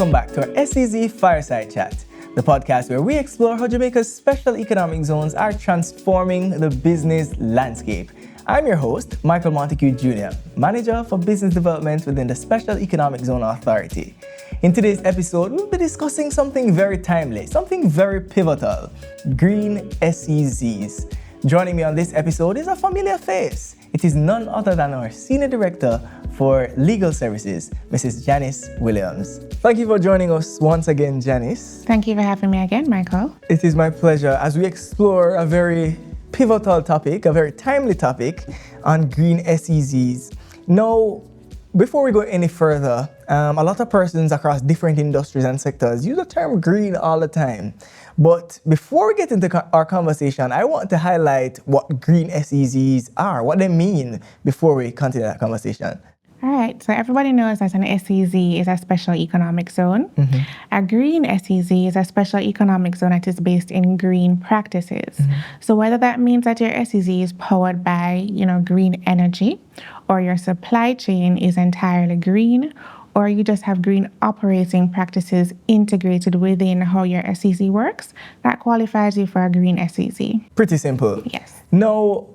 welcome back to our SEZ Fireside Chat, the podcast where we explore how Jamaica's special economic zones are transforming the business landscape. I'm your host, Michael Montague Jr., Manager for Business Development within the Special Economic Zone Authority. In today's episode, we'll be discussing something very timely, something very pivotal, green SEZs. Joining me on this episode is a familiar face. It is none other than our Senior Director for Legal Services, Mrs. Janis Williams. Thank you for joining us once again, Janis. Thank you for having me again, Michael. It is my pleasure as we explore a very pivotal topic, a very timely topic on green SEZs. Now, before we go any further, a lot of persons across different industries and sectors use the term green all the time. But before we get into our conversation, I want to highlight what green SEZs are, what they mean, before we continue that conversation. All right, so everybody knows that an SEZ is a special economic zone. A green SEZ is a special economic zone that is based in green practices. So whether that means that your SEZ is powered by, green energy, or your supply chain is entirely green, or you just have green operating practices integrated within how your SEZ works, that qualifies you for a green SEZ. Pretty simple. Yes. Now,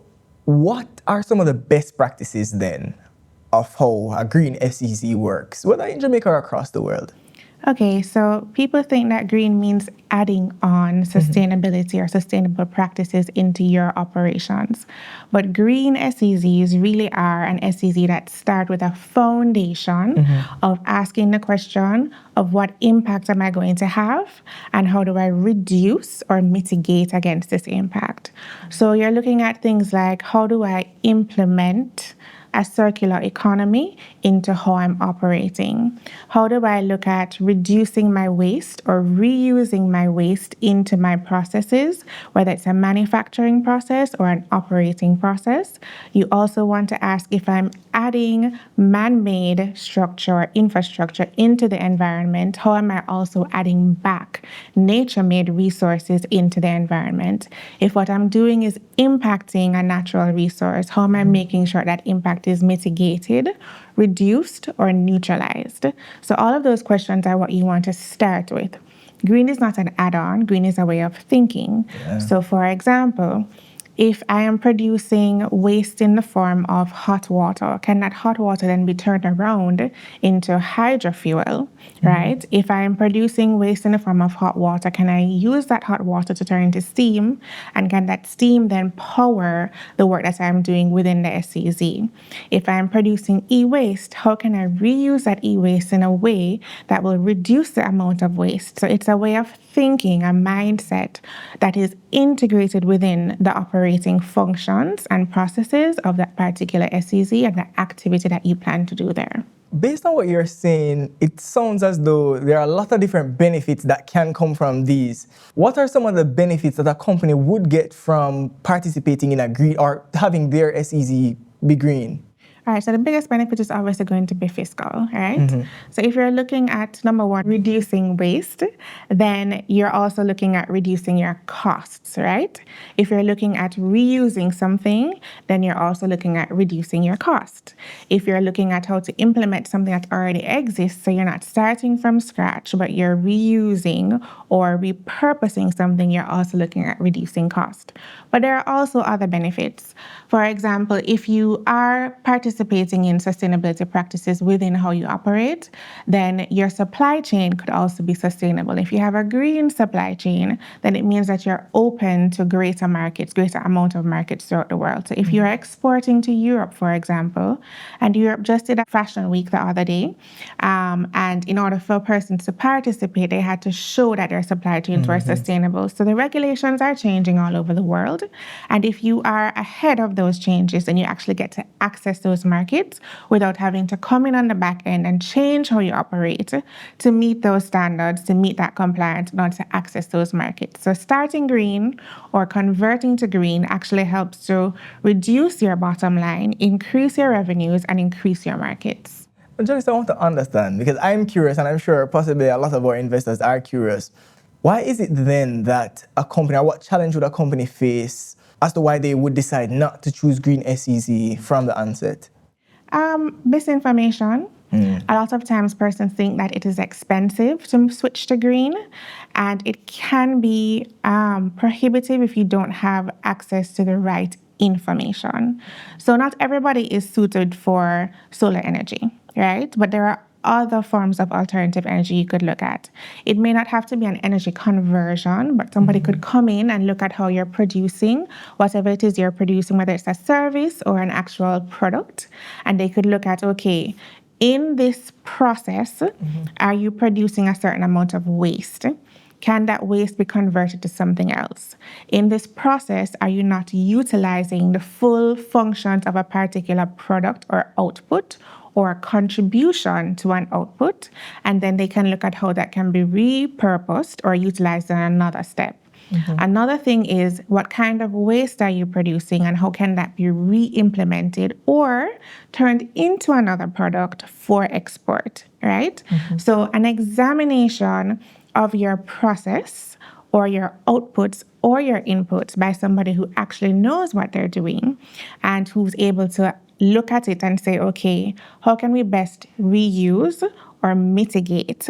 what are some of the best practices then of how a green SEZ works, whether in Jamaica or across the world? Okay, so people think that green means adding on sustainability or sustainable practices into your operations. But green SEZs really are an SEZ that start with a foundation of asking the question of what impact am I going to have and how do I reduce or mitigate against this impact. So you're looking at things like, how do I implement a circular economy into how I'm operating? How do I look at reducing my waste or reusing my waste into my processes, whether it's a manufacturing process or an operating process? You also want to ask if I'm adding man-made structure or infrastructure into the environment, how am I also adding back nature-made resources into the environment? If what I'm doing is impacting a natural resource, how am I making sure that impact is mitigated, reduced, or neutralized? So all of those questions are what you want to start with. Green is not an add-on. Green is a way of thinking. So for example, if I am producing waste in the form of hot water, can that hot water then be turned around into hydrofuel, right? If I am producing waste in the form of hot water, can I use that hot water to turn into steam? And can that steam then power the work that I'm doing within the SEZ? If I'm producing e-waste, how can I reuse that e-waste in a way that will reduce the amount of waste? So it's a way of thinking, a mindset that is integrated within the operating functions and processes of that particular SEZ and the activity that you plan to do there. Based on what you're saying, it sounds as though there are a lot of different benefits that can come from these. What are some of the benefits that a company would get from participating in a green or having their SEZ be green? All right, so the biggest benefit is obviously going to be fiscal, right? So if you're looking at, number one, reducing waste, then you're also looking at reducing your costs, right? If you're looking at reusing something, then you're also looking at reducing your cost. If you're looking at how to implement something that already exists, so you're not starting from scratch, but you're reusing or repurposing something, you're also looking at reducing cost. But there are also other benefits. For example, if you are participating in sustainability practices within how you operate, then your supply chain could also be sustainable. If you have a green supply chain, then it means that you're open to greater markets, greater amount of markets throughout the world. So if you're exporting to Europe, for example, and Europe just did a fashion week the other day, and in order for persons to participate, they had to show that their supply chains were sustainable. So the regulations are changing all over the world. And if you are ahead of those changes, then you actually get to access those markets without having to come in on the back end and change how you operate to meet those standards, to meet that compliance, in order to access those markets. So starting green or converting to green actually helps to reduce your bottom line, increase your revenues, and increase your markets. Janis, I want to understand, because I'm curious, and I'm sure possibly a lot of our investors are curious. Why is it then that a company, or what challenge would a company face as to why they would decide not to choose green SEZ from the onset? Misinformation. A lot of times persons think that it is expensive to switch to green, and it can be prohibitive if you don't have access to the right information. So not everybody is suited for solar energy, right? But there are other forms of alternative energy you could look at. It may not have to be an energy conversion, but somebody could come in and look at how you're producing whatever it is you're producing, whether it's a service or an actual product. And they could look at, okay, in this process, are you producing a certain amount of waste? Can that waste be converted to something else? In this process, are you not utilizing the full functions of a particular product or output or a contribution to an output? And then they can look at how that can be repurposed or utilized in another step. Another thing is, what kind of waste are you producing and how can that be re-implemented or turned into another product for export, right? So an examination of your process or your outputs or your inputs by somebody who actually knows what they're doing and who's able to look at it and say, okay, how can we best reuse or mitigate,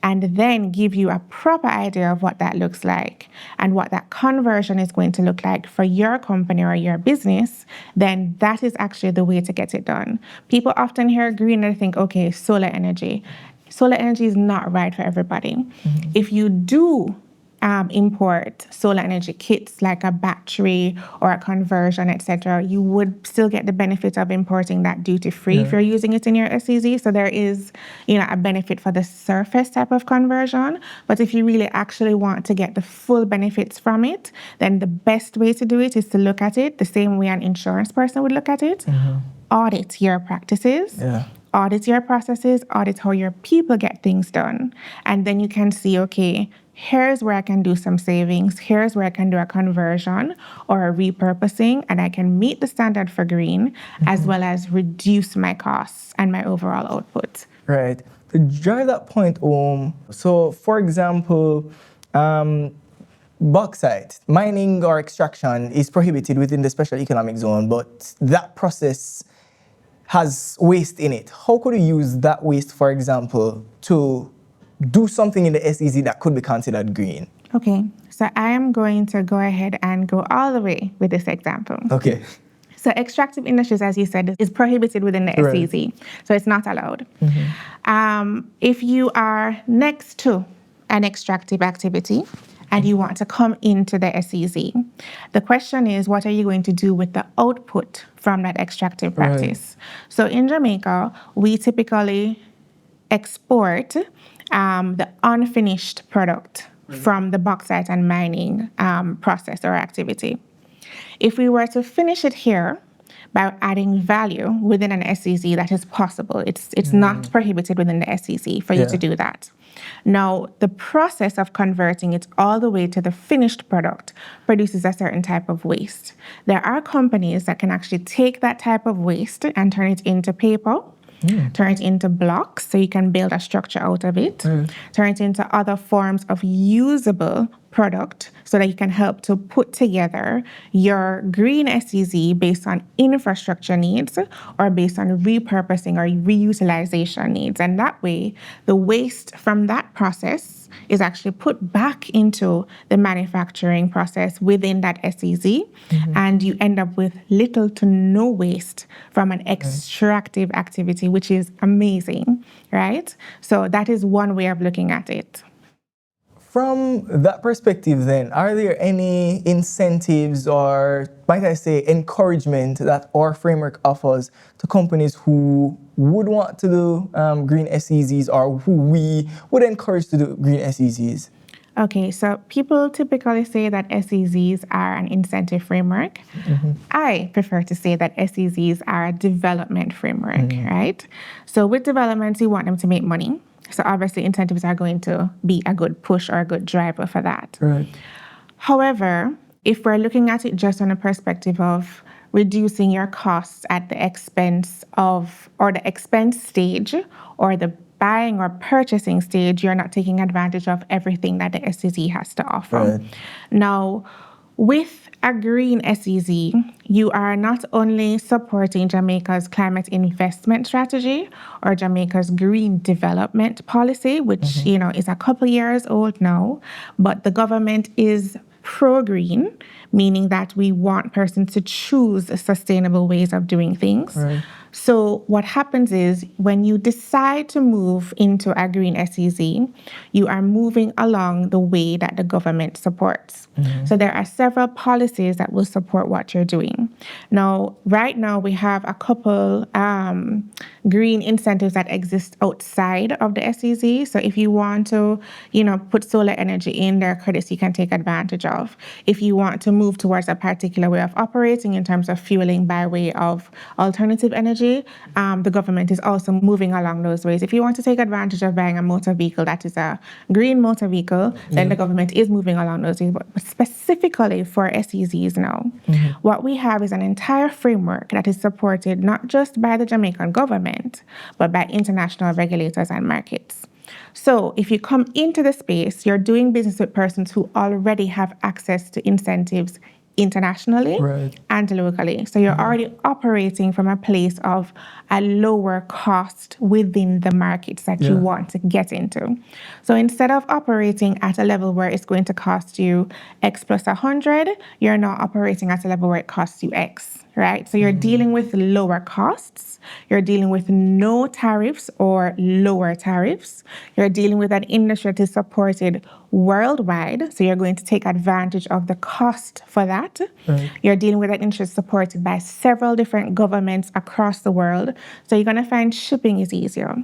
and then give you a proper idea of what that looks like and what that conversion is going to look like for your company or your business, then that is actually the way to get it done. People often hear green and think, okay, solar energy. Solar energy is not right for everybody. If you do import solar energy kits like a battery or a conversion, etc., you would still get the benefit of importing that duty-free if you're using it in your SEZ. So there is, a benefit for the surface type of conversion. But if you really actually want to get the full benefits from it, then the best way to do it is to look at it the same way an insurance person would look at it. Audit your practices. Audit your processes, audit how your people get things done. And then you can see, okay, here's where I can do some savings, here's where I can do a conversion or a repurposing, and I can meet the standard for green as well as reduce my costs and my overall output. Right. To drive that point home, so for example, bauxite, mining or extraction is prohibited within the special economic zone, but that process has waste in it. How could you use that waste, for example, to do something in the SEZ that could be considered green? Okay, so I am going to go ahead and go all the way with this example. Okay. So extractive industries, as you said, is prohibited within the SEZ, so it's not allowed. If you are next to an extractive activity and you want to come into the SEZ, the question is, what are you going to do with the output from that extractive practice? So in Jamaica, we typically export the unfinished product from the bauxite and mining process or activity. If we were to finish it here by adding value within an SEZ, that is possible. It's not prohibited within the SEZ for you to do that. Now, the process of converting it all the way to the finished product produces a certain type of waste. There are companies that can actually take that type of waste and turn it into paper, turn it into blocks so you can build a structure out of it, turn it into other forms of usable product so that you can help to put together your green SEZ based on infrastructure needs or based on repurposing or reutilization needs. And that way, the waste from that process is actually put back into the manufacturing process within that SEZ, and you end up with little to no waste from an extractive activity, which is amazing, right? So that is one way of looking at it. From that perspective then, are there any incentives or, might I say, encouragement that our framework offers to companies who would want to do green SEZs or who we would encourage to do green SEZs? Okay, so people typically say that SEZs are an incentive framework. I prefer to say that SEZs are a development framework, right? So with developments, you want them to make money. So obviously incentives are going to be a good push or a good driver for that. Right. However, if we're looking at it just on a perspective of reducing your costs at the expense of, or the expense stage, or the buying or purchasing stage, you're not taking advantage of everything that the SEZ has to offer. Now, With a green SEZ, you are not only supporting Jamaica's climate investment strategy or Jamaica's green development policy, which, is a couple years old now, but the government is pro-green, meaning that we want persons to choose sustainable ways of doing things. Right. So what happens is when you decide to move into a green SEZ, you are moving along the way that the government supports. So there are several policies that will support what you're doing. Now, right now, we have a couple green incentives that exist outside of the SEZ. So if you want to, put solar energy in, there are credits you can take advantage of. If you want to move towards a particular way of operating in terms of fueling by way of alternative energy, the government is also moving along those ways. If you want to take advantage of buying a motor vehicle that is a green motor vehicle, then the government is moving along those ways. But specifically for SEZs now, what we have is an entire framework that is supported not just by the Jamaican government, but by international regulators and markets. So if you come into the space, you're doing business with persons who already have access to incentives internationally and locally. So you're already operating from a place of a lower cost within the markets that you want to get into. So instead of operating at a level where it's going to cost you X plus 100, you're now operating at a level where it costs you X, right? So you're dealing with lower costs. You're dealing with no tariffs or lower tariffs. You're dealing with an industry that is supported worldwide. So you're going to take advantage of the cost for that. You're dealing with an industry supported by several different governments across the world. So you're going to find shipping is easier.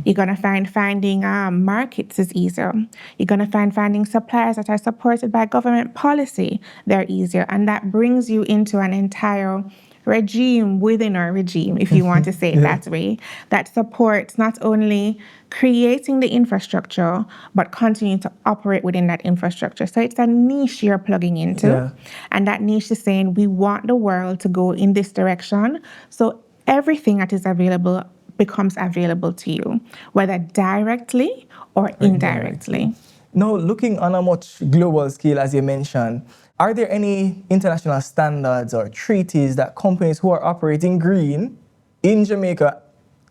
You're going to find finding markets is easier. You're going to find finding suppliers that are supported by government policy. They're easier. And that brings you into an entire regime within our regime, if you want to say it that way, that supports not only creating the infrastructure, but continuing to operate within that infrastructure. So it's a niche you're plugging into. And that niche is saying, we want the world to go in this direction. So everything that is available becomes available to you, whether directly or indirectly. Now, looking on a much global scale, as you mentioned, are there any international standards or treaties that companies who are operating green in Jamaica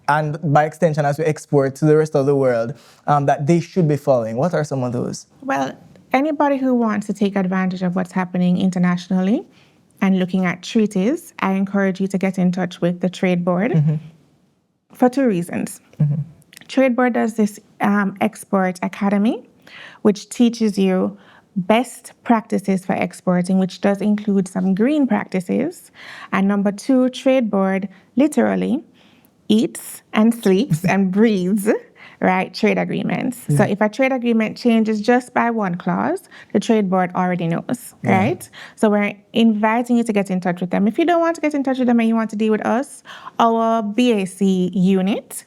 and by extension as we export to the rest of the world that they should be following? What are some of those? Well, anybody who wants to take advantage of what's happening internationally and looking at treaties, I encourage you to get in touch with the Trade Board for two reasons. Trade Board does this Export Academy, which teaches you best practices for exporting, which does include some green practices. And number two, Trade Board literally eats and sleeps and breathes, right, trade agreements. So if a trade agreement changes just by one clause, the Trade Board already knows, right? So we're inviting you to get in touch with them. If you don't want to get in touch with them and you want to deal with us, our BAC unit,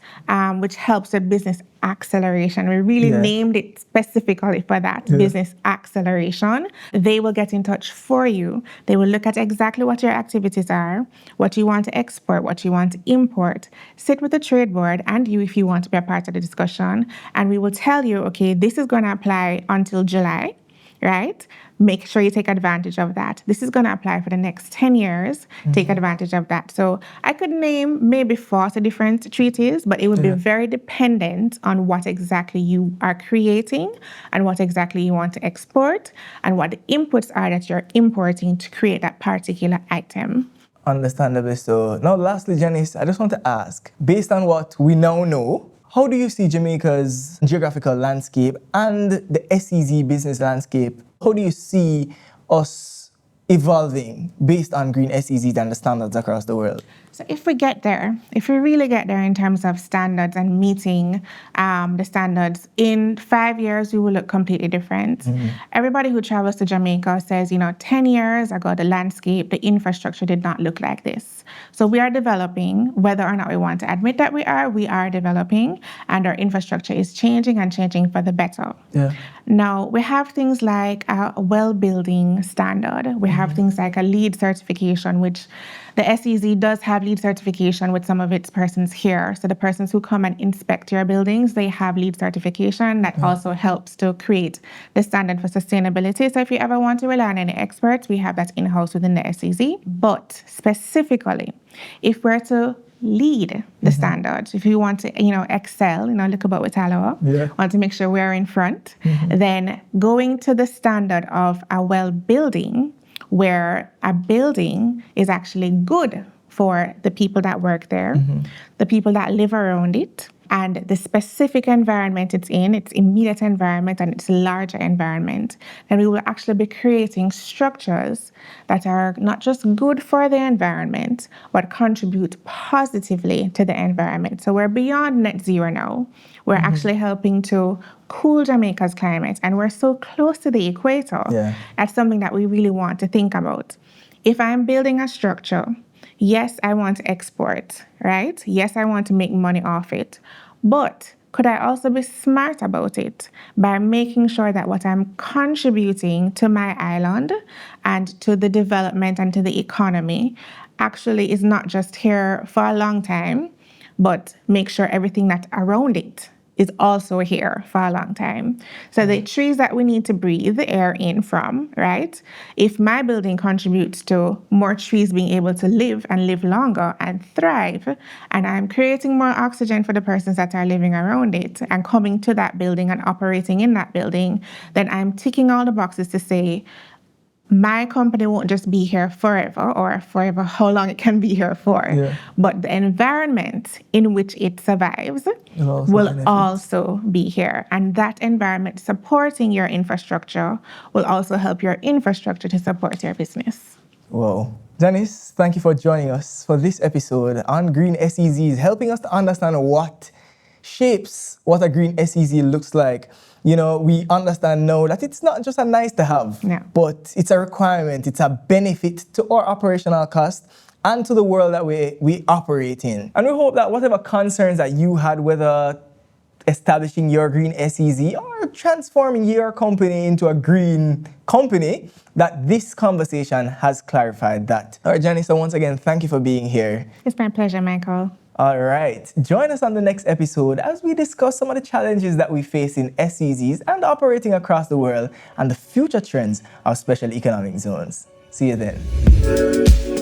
which helps with business acceleration. We really named it specifically for that, business acceleration. They will get in touch for you. They will look at exactly what your activities are, what you want to export, what you want to import. Sit with the Trade Board and you if you want to be a part of the discussion. And we will tell you, okay, this is going to apply until July, right? Make sure you take advantage of that. This is going to apply for the next 10 years. Take advantage of that. So I could name maybe 40 different treaties, but it would be very dependent on what exactly you are creating and what exactly you want to export and what the inputs are that you're importing to create that particular item. Understandably so. Now, lastly, Janis, I just want to ask, based on what we now know, how do you see Jamaica's geographical landscape and the SEZ business landscape? How do you see us evolving based on green SEZs and the standards across the world? So if we really get there in terms of standards and meeting the standards, in 5 years, we will look completely different. Everybody who travels to Jamaica says, 10 years ago, the landscape, the infrastructure did not look like this. So we are developing, whether or not we want to admit that we are developing, and our infrastructure is changing and changing for the better. Now, we have things like a well-building standard. We have things like a LEED certification, which The SEZ does have LEED certification with some of its persons here. So the persons who come and inspect your buildings, they have LEED certification that also helps to create the standard for sustainability. So if you ever want to rely on any experts, we have that in-house within the SEZ. But specifically, if we're to lead the standard, if you want to, excel, look about with Alawa, want to make sure we're in front, then going to the standard of a well building, where a building is actually good for the people that work there, the people that live around it, and the specific environment it's in, its immediate environment and its larger environment, then we will actually be creating structures that are not just good for the environment, but contribute positively to the environment. So we're beyond net zero now. We're actually helping to cool Jamaica's climate, and we're so close to the equator. That's something that we really want to think about. If I'm building a structure, yes, I want to export, right? Yes, I want to make money off it. But could I also be smart about it by making sure that what I'm contributing to my island and to the development and to the economy actually is not just here for a long time, but make sure everything that's around it is also here for a long time. So the trees that we need to breathe the air in from, right? If my building contributes to more trees being able to live and live longer and thrive, and I'm creating more oxygen for the persons that are living around it and coming to that building and operating in that building, then I'm ticking all the boxes to say, my company won't just be here forever, or forever how long it can be here for, but the environment in which it survives will also be here. And that environment supporting your infrastructure will also help your infrastructure to support your business. Whoa. Janis, thank you for joining us for this episode on Green SEZs, helping us to understand what shapes what a green SEZ looks like. We understand now that it's not just a nice to have, but it's a requirement, it's a benefit to our operational cost and to the world that we operate in. And we hope that whatever concerns that you had, whether establishing your green SEZ or transforming your company into a green company, that this conversation has clarified that. All right, Janis, so once again, thank you for being here. It's my pleasure, Michael. All right. Join us on the next episode as we discuss some of the challenges that we face in SEZs and operating across the world and the future trends of special economic zones. See you then.